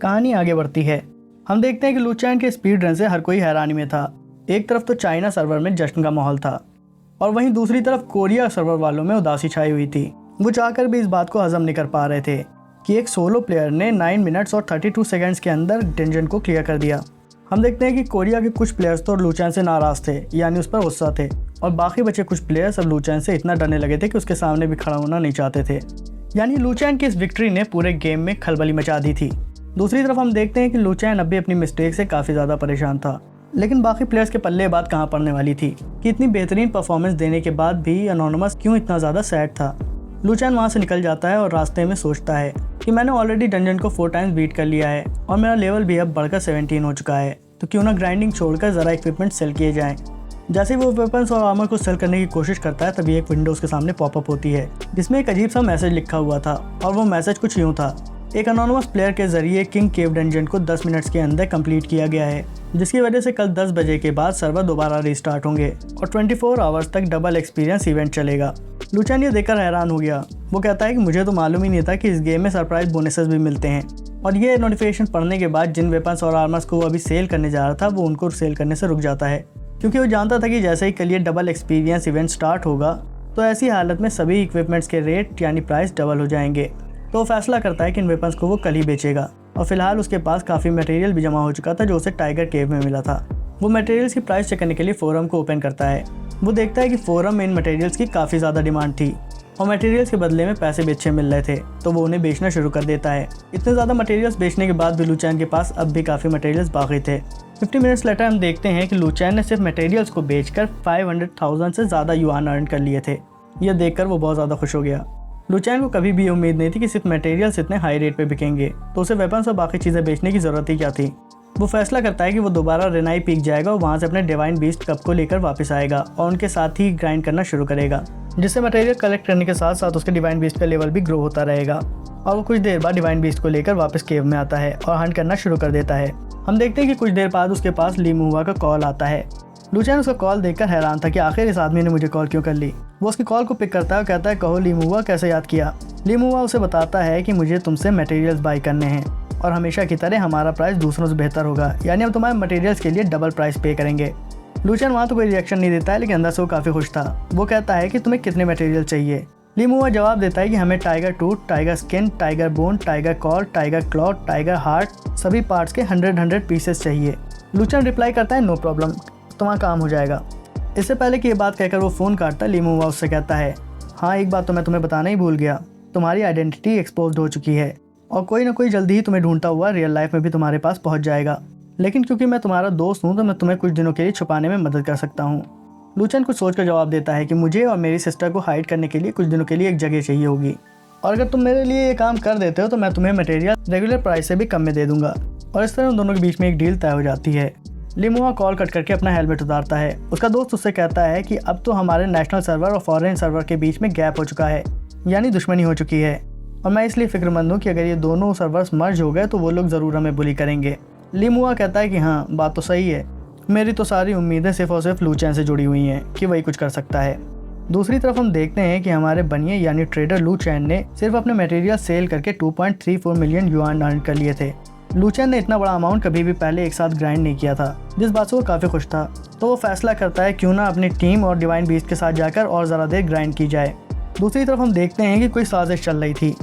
कहानी आगे बढ़ती है। हम देखते हैं कि लू चैन के स्पीड रन से हर कोई हैरानी में था। एक तरफ तो चाइना सर्वर में जश्न का माहौल था और वहीं दूसरी तरफ कोरिया सर्वर वालों में उदासी छाई हुई थी। वो चाहकर भी इस बात को हजम नहीं कर पा रहे थे कि एक सोलो प्लेयर ने 9 मिनट्स और 32 सेकंड्स के अंदर डंजन को क्लियर कर दिया। हम देखते हैं कि कोरिया के कुछ प्लेयर्स तो लू चैन से नाराज थे, यानी उस पर गुस्सा थे, और बाकी बचे कुछ प्लेयर्स अब लू चैन से इतना डरने लगे थे कि उसके सामने भी खड़ा होना नहीं चाहते थे। यानी लू चैन की इस विक्ट्री ने पूरे गेम में खलबली मचा दी थी। दूसरी तरफ हम देखते हैं कि लू चैन अब भी अपनी मिस्टेक से काफ़ी ज़्यादा परेशान था, लेकिन बाकी प्लेयर्स के पल्ले बात कहाँ पड़ने वाली थी कि इतनी बेहतरीन परफॉर्मेंस देने के बाद भी एनोनिमस क्यों इतना ज़्यादा सैड था। लू चैन वहाँ से निकल जाता है और रास्ते में सोचता है कि मैंने ऑलरेडी डंजन को 4 टाइम्स बीट कर लिया है और मेरा लेवल भी अब बढ़कर 17 हो चुका है, तो क्यों ना ग्राइंडिंग छोड़कर ज़रा इक्विपमेंट सेल किए जाएँ। जैसे वो वेपन्स और आर्मर को सेल करने की कोशिश करता है तभी एक विंडो उसके सामने पॉपअप होती है जिसमें एक अजीब सा मैसेज लिखा हुआ था, और वो मैसेज कुछ यूँ था: एक अनोनिमस प्लेयर के जरिए किंग केव डंजन को 10 मिनट्स के अंदर कंप्लीट किया गया है, जिसकी वजह से कल 10 बजे के बाद सर्वर दोबारा रिस्टार्ट होंगे और 24 आवर्स तक डबल एक्सपीरियंस इवेंट चलेगा। लू चैन ये देखकर हैरान हो गया। वो कहता है कि मुझे तो मालूम ही नहीं था कि इस गेम में सरप्राइज बोनसेस भी मिलते हैं, और ये नोटिफिकेशन पढ़ने के बाद जिन वेपन्स और आर्मर्स को वो अभी सेल करने जा रहा था वो उनको सेल करने से रुक जाता है, क्योंकि वो जानता था कि जैसे ही कल ये डबल एक्सपीरियंस इवेंट स्टार्ट होगा तो ऐसी हालत में सभी इक्विपमेंट्स के रेट यानी प्राइस डबल हो जाएंगे। तो वो फैसला करता है कि इन वेपन्स को वो कल ही बेचेगा, और फिलहाल उसके पास काफ़ी मटेरियल भी जमा हो चुका था जो उसे टाइगर केव में मिला था। वो मटेरियल्स की प्राइस चेक करने के लिए फोरम को ओपन करता है। वो देखता है कि फोरम में इन मटेरियल्स की काफ़ी ज़्यादा डिमांड थी और मटेरियल्स के बदले में पैसे भी अच्छे मिल रहे थे, तो वो उन्हें बेचना शुरू कर देता है। इतने ज़्यादा मटेरियल्स बेचने के बाद भी लू चैन के पास अब भी काफ़ी मटेरियल्स बाकी थे। 50 मिनट्स लेटर हम देखते हैं कि लू चैन ने सिर्फ मटेरियल्स को बेचकर 500,000 से ज़्यादा युआन अर्न कर लिए थे। यह देखकर वो बहुत ज़्यादा खुश हो गया। लू चैन को कभी भी उम्मीद नहीं थी कि सिर्फ मटेरियल्स इतने हाई रेट पे बिकेंगे, तो उसे वेपन्स और बाकी चीज़ें बेचने की ज़रूरत ही क्या थी। वो फैसला करता है कि वो दोबारा रेनाई पीक जाएगा और वहाँ से अपने डिवाइन बीस्ट कप को लेकर वापस आएगा और उनके साथ ही ग्राइंड करना शुरू करेगा, जिससे मटेरियल कलेक्ट करने के साथ साथ उसके डिवाइन बीस्ट का लेवल भी ग्रो होता रहेगा। और वो कुछ देर बाद डिवाइन बीस्ट को लेकर वापस केव में आता है और हंट करना शुरू कर देता है। हम देखते हैं कि कुछ देर बाद उसके पास ली मुआ का कॉल आता है। लू चैन उसका कॉल देखकर हैरान था कि आखिर इस आदमी ने मुझे कॉल क्यों कर ली। वो उसकी कॉल को पिक करता है और कहता है, कहो ली मुआ, कैसे याद किया। ली मुआ उसे बताता है कि मुझे तुमसे मटेरियल्स बाई करने हैं और हमेशा की तरह हमारा प्राइस दूसरों से बेहतर होगा, यानी हम तुम्हारे मटेरियल्स के लिए डबल प्राइस पे करेंगे। लू चैन वहाँ तो कोई रिएक्शन नहीं देता है, लेकिन अंदर से वो काफ़ी खुश था। वो कहता है कि तुम्हें कितने मटेरियल चाहिए। ली मुआ जवाब देता है कि हमें tiger tooth, tiger skin, tiger bone, tiger call, tiger claw, tiger heart, सभी पार्ट्स के 100 पीसेस चाहिए। लू चैन रिप्लाई करता है, नो प्रॉब्लम, तुम्हारा काम हो जाएगा। इससे पहले कि ये बात कहकर वो फ़ोन काटता, ली मुआ उससे कहता है, हाँ एक बात तो मैं तुम्हें बताना ही भूल गया, तुम्हारी आइडेंटिटी एक्सपोज हो चुकी है और कोई ना कोई जल्दी ही तुम्हें ढूंढता हुआ रियल लाइफ में भी तुम्हारे पास पहुंच जाएगा, लेकिन क्योंकि मैं तुम्हारा दोस्त हूँ तो मैं तुम्हें कुछ दिनों के लिए छुपाने में मदद कर सकता हूँ। लू चैन कुछ सोचकर जवाब देता है कि मुझे और मेरी सिस्टर को हाइड करने के लिए कुछ दिनों के लिए एक जगह चाहिए होगी, और अगर तुम मेरे लिए ये काम कर देते हो तो मैं तुम्हें मटेरियल रेगुलर प्राइस से भी कम में दे दूंगा। और इस तरह उन दोनों के बीच में एक डील तय हो जाती है। ली मुआ कॉल कट करके अपना हेलमेट उतारता है। उसका दोस्त उससे कहता है कि अब तो हमारे नेशनल सर्वर और फॉरेन सर्वर के बीच में गैप हो चुका है, यानी दुश्मनी हो चुकी है, और मैं इसलिए फिक्रमंद हूँ कि अगर ये दोनों सर्वर्स मर्ज हो गए तो वो लोग ज़रूर हमें बुली करेंगे। ली मुआ कहता है कि हाँ बात तो सही है, मेरी तो सारी उम्मीदें सिर्फ और सिर्फ लू चैन से जुड़ी हुई हैं कि वही कुछ कर सकता है। दूसरी तरफ हम देखते हैं कि हमारे बनिए यानी ट्रेडर लू चैन ने सिर्फ अपने मटेरियल सेल करके 2.34 मिलियन युआन अर्न कर लिए थे। लू चैन ने इतना बड़ा अमाउंट कभी भी पहले एक साथ ग्राइंड नहीं किया था, जिस बात से वो काफ़ी खुश था। तो वो फैसला करता है क्यों ना अपनी टीम और डिवाइन बीस्ट के साथ जाकर और ज़रा देर ग्राइंड की जाए। दूसरी तरफ हम देखते हैं कि कोई साजिश चल रही थी।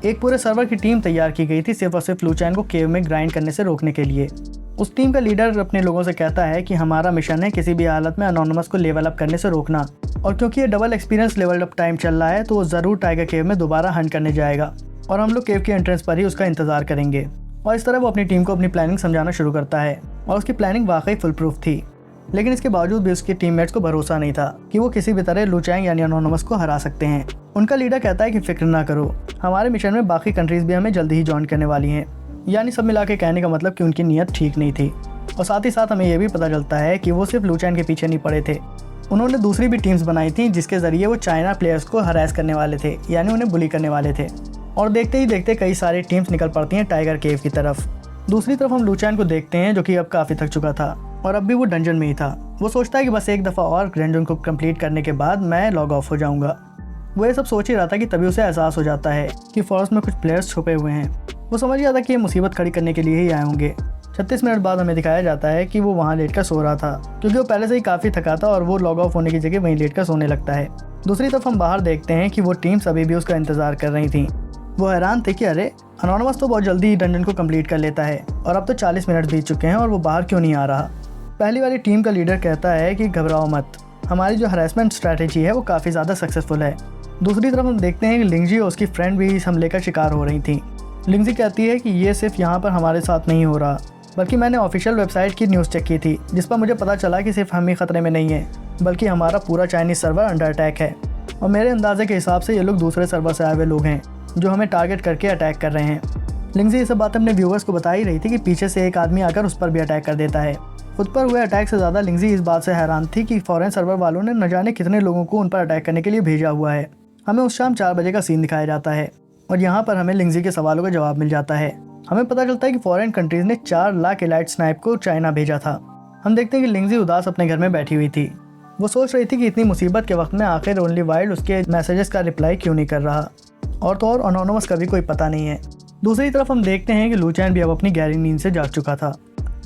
एक पूरे सर्वर की टीम तैयार की गई थी सिर्फ और सिर्फ लू चैन को केव में ग्राइंड करने से रोकने के लिए। उस टीम का लीडर अपने लोगों से कहता है कि हमारा मिशन है किसी भी हालत में एनोनिमस को लेवल अप करने से रोकना, और क्योंकि ये double experience level up time चल रहा है तो वो ज़रूर टाइगर केव में दोबारा हंट करने जाएगा और हम लोग केव के एंट्रेंस पर ही उसका इंतजार करेंगे। और इस तरह वो अपनी टीम को अपनी प्लानिंग समझाना शुरू करता है, और उसकी प्लानिंग वाकई फुल प्रूफ थी। लेकिन इसके बावजूद भी उसके टीममेट्स को भरोसा नहीं था कि वो किसी भी तरह लू चैन यानी एनोनिमस को हरा सकते हैं। उनका लीडर कहता है कि फिक्र ना करो, हमारे मिशन में बाकी कंट्रीज भी हमें जल्दी ही ज्वाइन करने वाली हैं। यानी सब मिला के कहने का मतलब कि उनकी नीयत ठीक नहीं थी। और साथ ही साथ हमें यह भी पता चलता है कि वो सिर्फ लू चैन के पीछे नहीं पड़े थे, उन्होंने दूसरी भी टीम्स बनाई थी जिसके ज़रिए वो चाइना प्लेयर्स को हरास करने वाले थे, यानी उन्हें बुली करने वाले थे। और देखते ही देखते कई सारी टीम्स निकल पड़ती हैं टाइगर केव की तरफ। दूसरी तरफ हम लू चैन को देखते हैं जो कि अब काफ़ी थक चुका था और अब भी वो डंजन में ही था। वो सोचता है कि बस एक दफ़ा और डंजन को कंप्लीट करने के बाद मैं लॉग ऑफ हो जाऊंगा। वो ये सब सोच ही रहा था कि तभी उसे एहसास हो जाता है कि फॉरेस्ट में कुछ प्लेयर्स छुपे हुए हैं। वो समझ गया था कि ये मुसीबत खड़ी करने के लिए ही आए होंगे। 36 मिनट बाद हमें दिखाया जाता है कि वो वहाँ लेटकर सो रहा था, क्योंकि वो पहले से ही काफ़ी थका था और वो लॉग ऑफ होने की जगह वहीं लेटकर सोने लगता है। दूसरी तरफ हम बाहर देखते हैं कि वो टीम्स अभी भी उसका इंतज़ार कर रही थी। वो हैरान थे कि अरे अनोनिमस तो बहुत जल्दी ही डंजन को कंप्लीट कर लेता है और अब तो 40 मिनट बीत चुके हैं और वो बाहर क्यों नहीं आ रहा। पहली वाली टीम का लीडर कहता है कि घबराओ मत, हमारी जो हरासमेंट स्ट्रैटेजी है वो काफ़ी ज़्यादा सक्सेसफुल है। दूसरी तरफ हम देखते हैं कि लिंगजी और उसकी फ्रेंड भी इस हमले का शिकार हो रही थी। लिंगजी कहती है कि ये सिर्फ यहाँ पर हमारे साथ नहीं हो रहा, बल्कि मैंने ऑफिशियल वेबसाइट की न्यूज़ चेक की थी, जिस पर मुझे पता चला कि सिर्फ हम ही खतरे में नहीं है, बल्कि हमारा पूरा चाइनीज़ सर्वर अंडर अटैक है। और मेरे अंदाजे के हिसाब से ये लोग दूसरे सर्वर से आए हुए लोग हैं जो हमें टारगेट करके अटैक कर रहे हैं। लिंगजी ये सब बातें अपने व्यूअर्स को बता ही रही थी कि पीछे से एक आदमी आकर उस पर भी अटैक कर देता है। खुद पर हुए अटैक से ज़्यादा लिंगजी इस बात से हैरान थी कि फॉरेन सर्वर वालों ने न जाने कितने लोगों को उन पर अटैक करने के लिए भेजा हुआ है। हमें उस शाम 4 बजे का सीन दिखाया जाता है और यहाँ पर हमें लिंगजी के सवालों का जवाब मिल जाता है। हमें पता चलता है कि फॉरेन कंट्रीज़ ने 4 लाख एलाइट स्नाइप को चाइना भेजा था। हम देखते हैं कि लिंगजी उदास अपने घर में बैठी हुई थी। वो सोच रही थी कि इतनी मुसीबत के वक्त में आखिर ओनली वाइल्ड उसके मैसेजेस का रिप्लाई क्यों नहीं कर रहा, और तो और अनोनिमस का भी कोई पता नहीं है। दूसरी तरफ हम देखते हैं कि लूचैन भी अब अपनी गहरी नींद से जाग चुका था।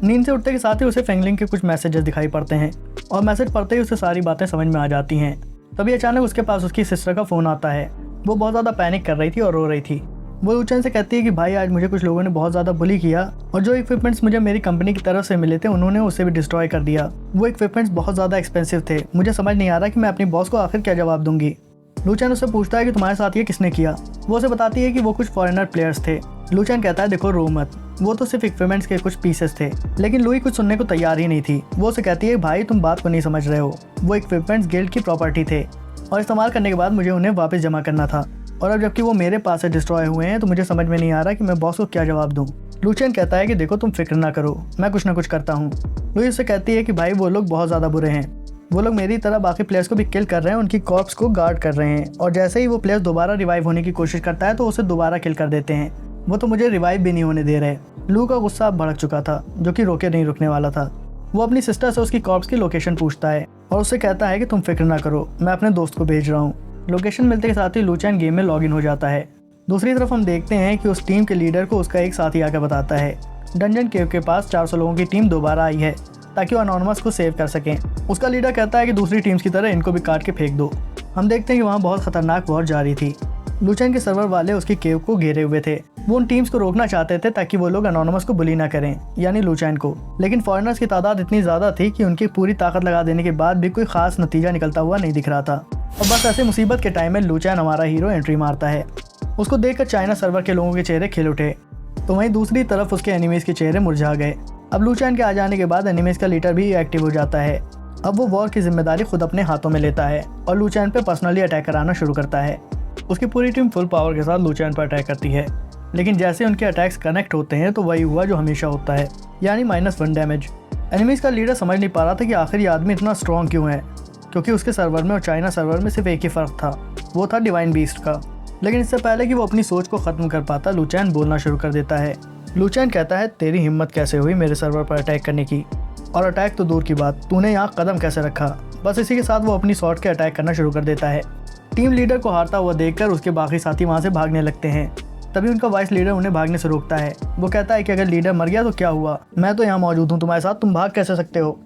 नींद से उठते के साथ ही उसे फेंगलिंग के कुछ मैसेजेस दिखाई पड़ते हैं और मैसेज पढ़ते ही उसे सारी बातें समझ में आ जाती हैं। तभी अचानक उसके पास उसकी सिस्टर का फ़ोन आता है। वो बहुत ज़्यादा पैनिक कर रही थी और रो रही थी। वो लूचैन से कहती है कि भाई आज मुझे कुछ लोगों ने बहुत ज़्यादा बुली किया और जो इक्विपमेंट्स मुझे मेरी कंपनी की तरफ से मिले थे उन्होंने उसे भी डिस्ट्रॉय कर दिया। वो इक्विपमेंट्स बहुत ज़्यादा एक्सपेंसिव थे। मुझे समझ नहीं आ रहा कि मैं अपनी बॉस को आखिर क्या जवाब दूंगी। लूचैन उससे पूछता है कि तुम्हारे साथ ये किसने किया। वो उसे बताती है कि वो कुछ फॉरेनर प्लेयर्स थे। लूचैन कहता है देखो रो मत, वो तो सिर्फ इक्विपमेंट्स के कुछ पीसेस थे। लेकिन लुई कुछ सुनने को तैयार ही नहीं थी। वो उसे कहती है भाई तुम बात को नहीं समझ रहे हो, वो इक्विपमेंट्स गिल्ड की प्रॉपर्टी थे और इस्तेमाल करने के बाद मुझे उन्हें वापस जमा करना था, और अब जबकि वो मेरे पास से डिस्ट्रॉय हुए हैं तो मुझे समझ में नहीं आ रहा कि मैं बॉस को क्या जवाब दूँ। लूचैन कहता है कि देखो तुम फिक्र ना करो, मैं कुछ ना कुछ करता हूँ। लुई उससे कहती है कि भाई वो लोग बहुत ज़्यादा बुरे हैं, वो लोग मेरी तरह बाकी प्लेयर्स को भी किल कर रहे हैं, उनकी कॉर्प्स को गार्ड कर रहे हैं, और जैसे ही वो प्लेयर्स दोबारा रिवाइव होने की कोशिश करता है तो उसे दोबारा किल कर देते हैं। वो तो मुझे रिवाइव भी नहीं होने दे रहे। लू का गुस्सा अब भड़क चुका था, जो कि रोके नहीं रुकने वाला था। वो अपनी सिस्टर से उसकी कॉर्प्स की लोकेशन पूछता है और उससे कहता है कि तुम फिक्र ना करो, मैं अपने दोस्त को भेज रहा हूँ। लोकेशन मिलते के साथ ही लूचैन गेम में लॉगिन हो जाता है। दूसरी तरफ हम देखते हैं कि उस टीम के लीडर को उसका एक साथी आकर बताता है डंजन केव के पास 400 लोगों की टीम दोबारा आई है ताकि वो अनोनिमस को सेव कर सकें। उसका लीडर कहता है कि दूसरी टीम्स की तरह इनको भी काट के फेंक दो। हम देखते हैं कि वहाँ बहुत खतरनाक वॉर जारी थी। लूचैन के सर्वर वाले उसकी केव को घेरे हुए थे। वो उन टीम्स को रोकना चाहते थे ताकि वो लोग अनोनिमस को बुली ना करें, यानी लूचैन को। लेकिन फॉरेनर्स की तादाद इतनी ज़्यादा थी कि उनकी पूरी ताकत लगा देने के बाद भी कोई खास नतीजा निकलता हुआ नहीं दिख रहा था। और बस ऐसे मुसीबत के टाइम में लूचैन हमारा हीरो एंट्री मारता है। उसको देखकर चाइना सर्वर के लोगों के चेहरे खिल उठे, तो वहीं दूसरी तरफ उसके एनिमीज़ के चेहरे मुरझा गए। अब लूचैन के आ जाने के बाद एनिमीज़ का लीडर भी एक्टिव हो जाता है। अब वो वॉर की जिम्मेदारी खुद अपने हाथों में लेता है और लूचैन पे पर्सनली अटैक कराना शुरू करता है। उसकी पूरी टीम फुल पावर के साथ लूचैन पर अटैक करती है, लेकिन जैसे उनके अटैक्स कनेक्ट होते हैं तो वही हुआ जो हमेशा होता है, यानी -1 डैमेज। एनिमीज़ का लीडर समझ नहीं पा रहा था कि आखिर ये आदमी इतना स्ट्रॉन्ग क्यों है, क्योंकि उसके सर्वर में और चाइना सर्वर में सिर्फ एक ही फ़र्क था, वो था डिवाइन बीस्ट का। लेकिन इससे पहले कि वो अपनी सोच को ख़त्म कर पाता, लूचैन बोलना शुरू कर देता है। लूचैन कहता है तेरी हिम्मत कैसे हुई मेरे सर्वर पर अटैक करने की, और अटैक तो दूर की बात, तूने यहाँ कदम कैसे रखा। बस इसी के साथ वो अपनी शॉट के अटैक करना शुरू कर देता है। टीम लीडर को हारता हुआ देखकर उसके बाकी साथी वहाँ से भागने लगते हैं। तभी उनका वाइस लीडर उन्हें भागने से रोकता है। वो कहता है कि अगर लीडर मर गया तो क्या हुआ, मैं तो यहाँ मौजूद हूँ तुम्हारे साथ, तुम भाग कैसे सकते हो।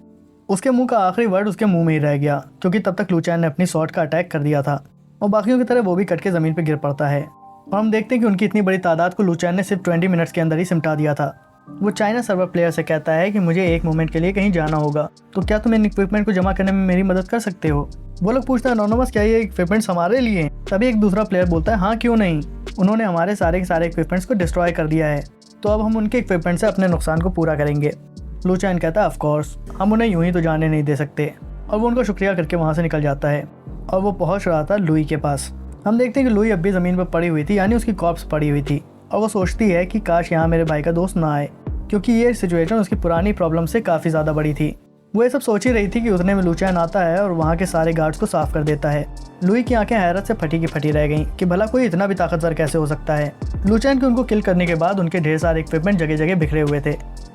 उसके मुंह का आखिरी वर्ड उसके मुंह में ही रह गया, क्योंकि तब तक लूचैन ने अपनी शॉट का अटैक कर दिया था और बाकियों की तरह वो भी कट के ज़मीन पर गिर पड़ता है। और हम देखते हैं कि उनकी इतनी बड़ी तादाद को लूचैन ने सिर्फ 20 मिनट्स के अंदर ही सिमटा दिया था। वो चाइना सर्वर प्लेयर से कहता है कि मुझे एक मोमेंट के लिए कहीं जाना होगा, तो क्या तुम इन इक्विपमेंट को जमा करने में मेरी मदद कर सकते हो। वो लोग पूछते हैं अनोनिमस क्या ये इक्विपमेंट्स हमारे लिए हैं। तभी एक दूसरा प्लेयर बोलता है हाँ क्यों नहीं, उन्होंने हमारे सारे के सारे इक्विपमेंट्स को डिस्ट्रॉय कर दिया है, तो अब हम उनके इक्विपमेंट से अपने नुकसान को पूरा करेंगे। लूचैन कहता है ऑफ कोर्स, हम उन्हें यूं ही तो जाने नहीं दे सकते, और वो उनका शुक्रिया करके वहाँ से निकल जाता है और वो पहुँच रहा था लुई के पास। हम देखते हैं कि लुई अब भी ज़मीन पर पड़ी हुई थी, यानी उसकी कॉर्प्स पड़ी हुई थी, और वो सोचती है कि काश यहाँ मेरे भाई का दोस्त ना आए, क्योंकि ये सिचुएशन उसकी पुरानी प्रॉब्लम से काफ़ी ज़्यादा बड़ी थी। वो ये सब सोच ही रही थी कि उतने में लूचैन आता है और वहाँ के सारे गार्ड्स को साफ कर देता है। लुई की आंखें हैरत से फटी की फटी रह गईं कि भला कोई इतना भी ताकतवर कैसे हो सकता है। लूचैन के उनको किल करने के बाद उनके ढेर सारे इक्विपमेंट जगह जगह बिखरे हुए थे,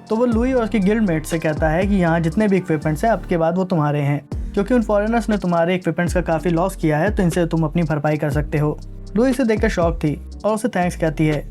तो वो लुई और उसकी गिल्ड मेट से कहता है कि यहाँ जितने भी इक्विपमेंट्स हैं अब के बाद वो तुम्हारे हैं, क्योंकि उन फॉरेनर्स ने तुम्हारे इक्विपमेंट्स का काफ़ी लॉस किया है, तो इनसे तुम अपनी भरपाई कर सकते हो। लुई इसे देखकर शॉक थी और उसे थैंक्स कहती है।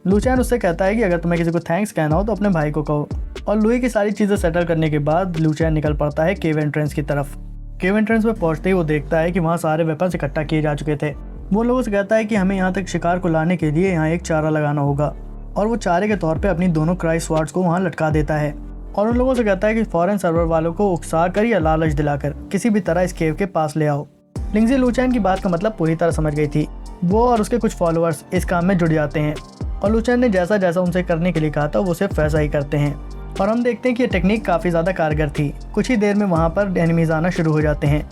लुचियन उससे कहता है कि अगर तुम्हें किसी को थैंक्स कहना हो तो अपने भाई को कहो। और लुई की सारी चीज़ें सेटल करने के बाद लुचियन निकल पड़ता है केव एंट्रेंस की तरफ। केव एंट्रेंस में पहुंचते ही वो देखता है कि वहाँ सारे वेपन्स इकट्ठा किए जा चुके थे। वो लोगों से कहता है कि हमें यहाँ तक शिकार को लाने के लिए यहाँ एक चारा लगाना होगा, और वो चारे के तौर पे अपनी दोनों क्राई स्वार्ड्स को वहाँ लटका देता है। और उन लोगों से कहता है कि फॉरेन सर्वर वालों को उकसा कर या लालच दिलाकर किसी भी तरह इस केव के पास ले आओ। लिंगजी लुचियन की बात का मतलब पूरी तरह समझ गई थी। वो और उसके कुछ फॉलोअर्स इस काम में जुड़ जाते हैं, और लुचियन ने जैसा जैसा उनसे करने के लिए कहा था वो सिर्फ वैसा ही करते हैं। और हम देखते हैं कि ये टेक्निक काफ़ी ज़्यादा कारगर थी। कुछ ही देर में वहाँ पर एनिमीज आना शुरू हो जाते हैं,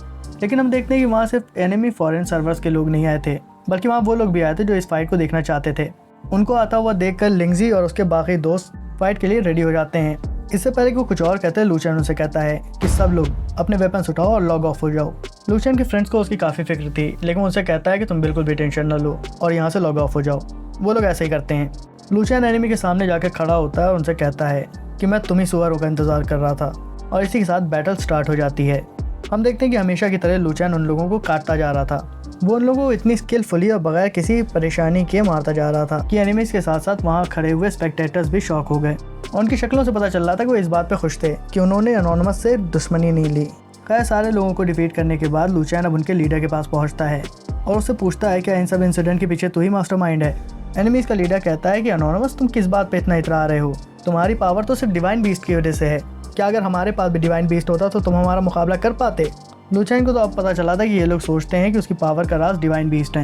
लेकिन हम देखते हैं कि वहाँ सिर्फ एनिमी फॉरेन सर्वर्स के लोग नहीं आए थे, बल्कि वहाँ वो लोग भी आए थे जो इस फाइट को देखना चाहते थे। उनको आता हुआ देखकर लिंगजी और उसके बाकी दोस्त फाइट के लिए रेडी हो जाते हैं। इससे पहले कि वो कुछ और कहते हैं, लुचियन उनसे कहता है कि सब लोग अपने वेपन्स उठाओ और लॉग ऑफ हो जाओ। लुचियन के फ्रेंड्स को उसकी काफ़ी फिक्र थी, लेकिन उनसे कहता है कि तुम बिल्कुल भी टेंशन न लो और यहाँ से लॉग ऑफ हो जाओ। वो लोग ऐसे ही करते हैं। लुचियन एनिमी के सामने जाकर खड़ा होता है और उनसे कहता है कि मैं तुम्ही सुअरों का इंतज़ार कर रहा था, और इसी के साथ बैटल स्टार्ट हो जाती है। हम देखते हैं कि हमेशा की तरह लुचियन उन लोगों को काटता जा रहा था। वो उन लोगों को इतनी स्किलफुली और बगैर किसी परेशानी के मारता जा रहा था कि एनिमीज के साथ साथ वहाँ खड़े हुए स्पेक्टेटर्स भी शॉक हो गए। और उनकी शक्लों से पता चल रहा था कि वो इस बात पे खुश थे कि उन्होंने एनोनिमस से दुश्मनी नहीं ली। खैर, सारे लोगों को डिफीट करने के बाद लुचियन अब उनके लीडर के पास पहुंचता है और उससे पूछता है क्या इन सब इंसिडेंट के पीछे तू ही मास्टरमाइंड है। एनिमीज का लीडर कहता है कि एनोनिमस, तुम किस बात पे इतना इतरा रहे हो? तुम्हारी पावर तो सिर्फ डिवाइन बीस्ट की वजह से है। क्या अगर हमारे पास भी डिवाइन बीस्ट होता तो तुम हमारा मुकाबला कर पाते? लुचियन को तो अब पता चला था कि ये लोग सोचते हैं कि उसकी पावर का राज डिवाइन बीस्ट है,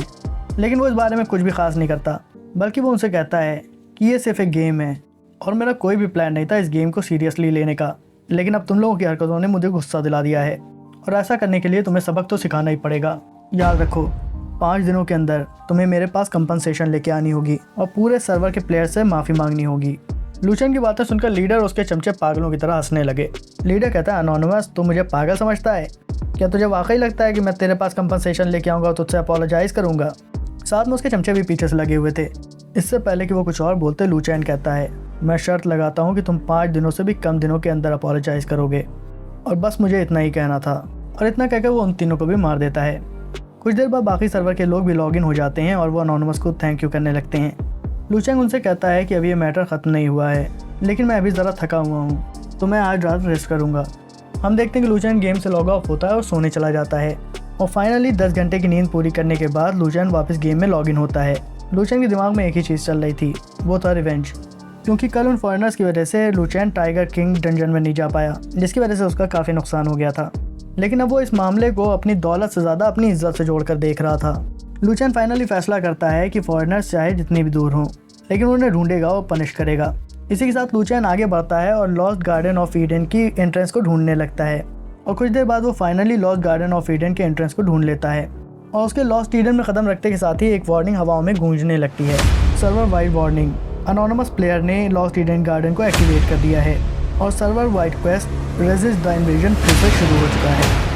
लेकिन वो इस बारे में कुछ भी खास नहीं करता, बल्कि वो उनसे कहता है कि ये सिर्फ एक गेम है और मेरा कोई भी प्लान नहीं था इस गेम को सीरियसली लेने का, लेकिन अब तुम लोगों की हरकतों ने मुझे गुस्सा दिला दिया है, और ऐसा करने के लिए तुम्हें सबक तो सिखाना ही पड़ेगा। याद रखो, 5 दिनों के अंदर तुम्हें मेरे पास कंपनसेशन लेके आनी होगी और पूरे सर्वर के प्लेयर से माफ़ी मांगनी होगी। लुचियन की बातें सुनकर लीडर और उसके चमचे पागलों की तरह हंसने लगे। लीडर कहता है, एनोनिमस, तू मुझे पागल समझता है? क्या तुझे वाकई लगता है कि मैं तेरे पास कंपनसेशन लेके आऊँगा और तुझसे अपोलोजाइज़ करूँगा? साथ में उसके चमचे भी पीछे से लगे हुए थे। इससे पहले कि वो कुछ और बोलते, लुचियन कहता है, मैं शर्त लगाता हूँ कि तुम 5 दिनों से भी कम दिनों के अंदर अपोलोजाइज़ करोगे, और बस मुझे इतना ही कहना था। और इतना कहकर वो उन तीनों को भी मार देता है। कुछ देर बाद बाकी सर्वर के लोग भी लॉगिन हो जाते हैं और वो एनोनिमस को थैंक यू करने लगते हैं। लुचियन उनसे कहता है कि अभी ये मैटर ख़त्म नहीं हुआ है, लेकिन मैं अभी ज़रा थका हुआ हूँ, तो मैं आज रात रेस्ट करूँगा। हम देखते हैं कि लुचियन गेम से लॉग ऑफ होता है और सोने चला जाता है, और फाइनली 10 घंटे की नींद पूरी करने के बाद लुचियन वापस गेम में लॉगिन होता है। लुचियन के दिमाग में एक ही चीज़ चल रही थी, वो था रिवेंज, क्योंकि कल उन फॉरेनर्स की वजह से लुचियन टाइगर किंग डंजन में नहीं जा पाया, जिसकी वजह से उसका काफ़ी नुकसान हो गया था। लेकिन अब वो इस मामले को अपनी दौलत से ज़्यादा अपनी इज्जत से जोड़कर देख रहा था। लुचियन फाइनली फैसला करता है कि फॉरेनर्स चाहे जितनी भी दूर हों, लेकिन उन्हें ढूंढेगा और पनिश करेगा। इसी के साथ लुचियन आगे बढ़ता है और लॉस्ट गार्डन ऑफ ईडन की एंट्रेंस को ढूंढने लगता है, और कुछ देर बाद वो finally lost garden of Eden के एंट्रेंस को ढूंढ लेता है। और उसके लॉस्ट ईडन में कदम रखते के साथ ही एक वार्निंग हवाओं में गूंजने लगती है, server wide warning. Anonymous player ने लॉस्ट ईडन गार्डन को एक्टिवेट कर दिया है और server wide quest resist the invasion फिर से शुरू हो चुका है।